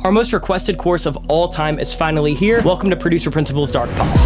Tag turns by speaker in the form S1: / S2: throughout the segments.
S1: Our most requested course of all time is finally here. Welcome to Producer Principles Dark Pop.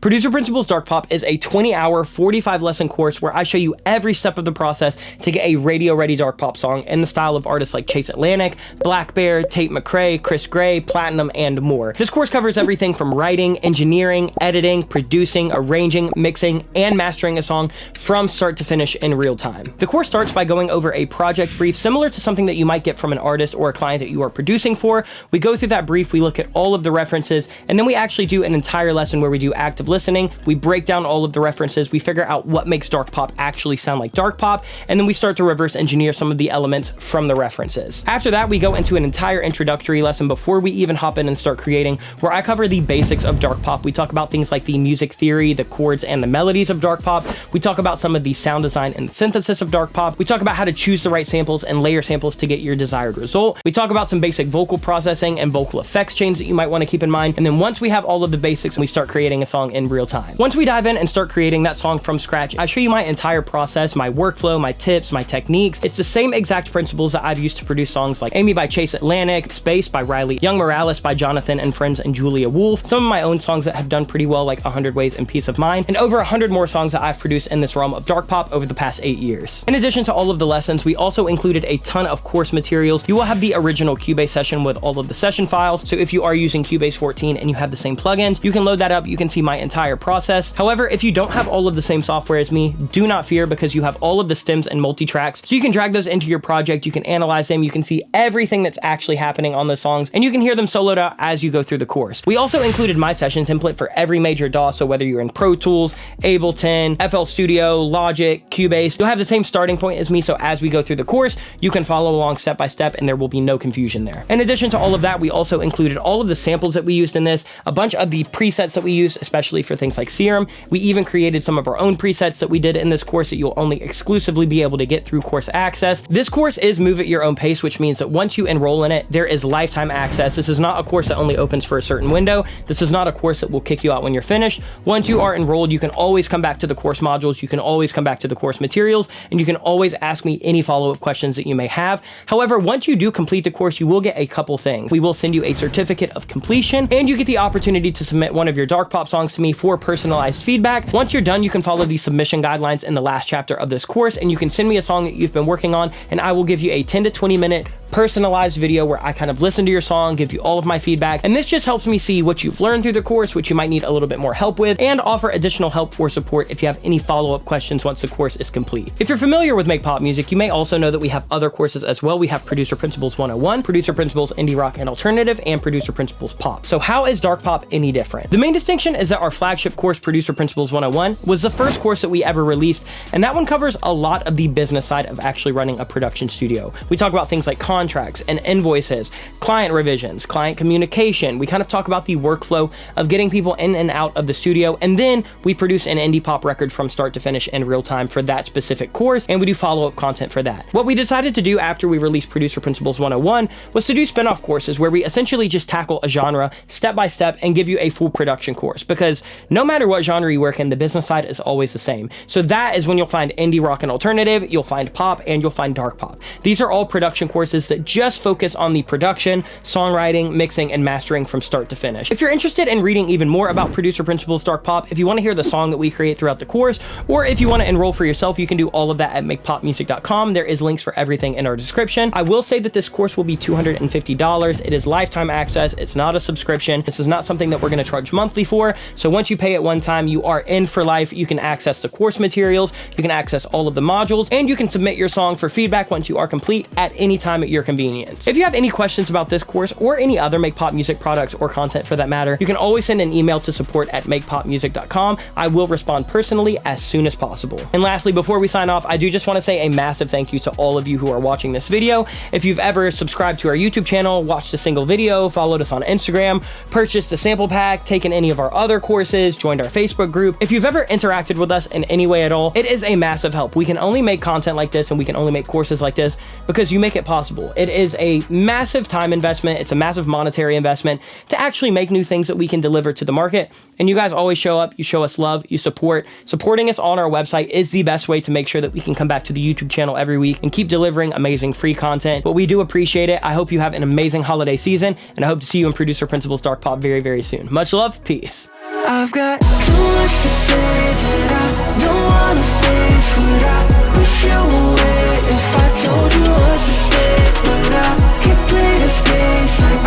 S1: Producer Principles Dark Pop is a 20-hour, 45-lesson course where I show you every step of the process to get a radio-ready dark pop song in the style of artists like Chase Atlantic, Blackbear, Tate McRae, Chris Gray, Platinum, and more. This course covers everything from writing, engineering, editing, producing, arranging, mixing, and mastering a song from start to finish in real time. The course starts by going over a project brief similar to something that you might get from an artist or a client that you are producing for. We go through that brief, we look at all of the references, and then we actually do an entire lesson where we do active listening. We break down all of the references, we figure out what makes dark pop actually sound like dark pop, and then we start to reverse engineer some of the elements from the references. After that, we go into an entire introductory lesson before we even hop in and start creating, where I cover the basics of dark pop. We talk about things like the music theory, the chords, and the melodies of dark pop. We talk about some of the sound design and synthesis of dark pop. We talk about how to choose the right samples and layer samples to get your desired result. We talk about some basic vocal processing and vocal effects chains that you might want to keep in mind. And then once we have all of the basics, we start creating a song in real time. Once we dive in and start creating that song from scratch, I show you my entire process, my workflow, my tips, my techniques. It's the same exact principles that I've used to produce songs like Amy by Chase Atlantic, Space by Riley, Young Morales by Jonathan and Friends and Julia Wolf, some of my own songs that have done pretty well like 100 Ways and Peace of Mind, and over 100 more songs that I've produced in this realm of dark pop over the past 8 years. In addition to all of the lessons, we also included a ton of course materials. You will have the original Cubase session with all of the session files, so if you are using Cubase 14 and you have the same plugins, you can load that up, you can see my entire process. However, if you don't have all of the same software as me, do not fear, because you have all of the stems and multi-tracks, so you can drag those into your project, you can analyze them, you can see everything that's actually happening on those songs, and you can hear them soloed out as you go through the course. We also included my session template for every major DAW, so whether you're in Pro Tools, Ableton, FL Studio, Logic, Cubase, you'll have the same starting point as me, so as we go through the course, you can follow along step by step and there will be no confusion there. In addition to all of that, we also included all of the samples that we used in this, a bunch of the presets that we used, especially for things like Serum. We even created some of our own presets that we did in this course that you'll only exclusively be able to get through course access. This course is move at your own pace, which means that once you enroll in it, there is lifetime access. This is not a course that only opens for a certain window. This is not a course that will kick you out when you're finished. Once you are enrolled, you can always come back to the course modules, you can always come back to the course materials, and you can always ask me any follow-up questions that you may have. However, once you do complete the course, you will get a couple things. We will send you a certificate of completion, and you get the opportunity to submit one of your dark pop songs to me for personalized feedback. Once you're done, you can follow the submission guidelines in the last chapter of this course, and you can send me a song that you've been working on, and I will give you a 10 to 20 minute personalized video where I kind of listen to your song, give you all of my feedback, and this just helps me see what you've learned through the course, which you might need a little bit more help with, and offer additional help or support if you have any follow-up questions once the course is complete. If you're familiar with Make Pop Music, you may also know that we have other courses as well. We have Producer Principles 101, Producer Principles Indie Rock and Alternative, and Producer Principles Pop. So how is dark pop any different? The main distinction is that our flagship course, Producer Principles 101, was the first course that we ever released, and that one covers a lot of the business side of actually running a production studio. We talk about things like contracts and invoices, client revisions, client communication. We kind of talk about the workflow of getting people in and out of the studio, and then we produce an indie pop record from start to finish in real time for that specific course, and we do follow-up content for that. What we decided to do after we released Producer Principles 101 was to do spin-off courses where we essentially just tackle a genre step by step and give you a full production course, because no matter what genre you work in, the business side is always the same. So that is when you'll find indie rock and alternative, you'll find pop, and you'll find dark pop. These are all production courses that just focus on the production, songwriting, mixing, and mastering from start to finish. If you're interested in reading even more about Producer Principles Dark Pop, if you want to hear the song that we create throughout the course, or if you want to enroll for yourself, you can do all of that at makepopmusic.com. There is links for everything in our description. I will say that this course will be $250. It is lifetime access. It's not a subscription. This is not something that we're going to charge monthly for. So once you pay it one time, you are in for life. You can access the course materials, you can access all of the modules, and you can submit your song for feedback once you are complete at any time at your convenience. If you have any questions about this course or any other Make Pop Music products or content for that matter, you can always send an email to support@makepopmusic.com. I will respond personally as soon as possible. And lastly, before we sign off, I do just want to say a massive thank you to all of you who are watching this video. If you've ever subscribed to our YouTube channel, watched a single video, followed us on Instagram, purchased a sample pack, taken any of our other courses, joined our Facebook group, if you've ever interacted with us in any way at all, it is a massive help. We can only make content like this and we can only make courses like this because you make it possible. principle. It is a massive time investment. It's a massive monetary investment to actually make new things that we can deliver to the market. And you guys always show up, you show us love, you support. Supporting us on our website is the best way to make sure that we can come back to the YouTube channel every week and keep delivering amazing free content. But we do appreciate it. I hope you have an amazing holiday season, and I hope to see you in Producer Principal's Dark Pop very, very soon. Much love, peace.
S2: I've got too much to say that I don't wanna face. Would I push you away if I told you what to stay? But I can't play this game.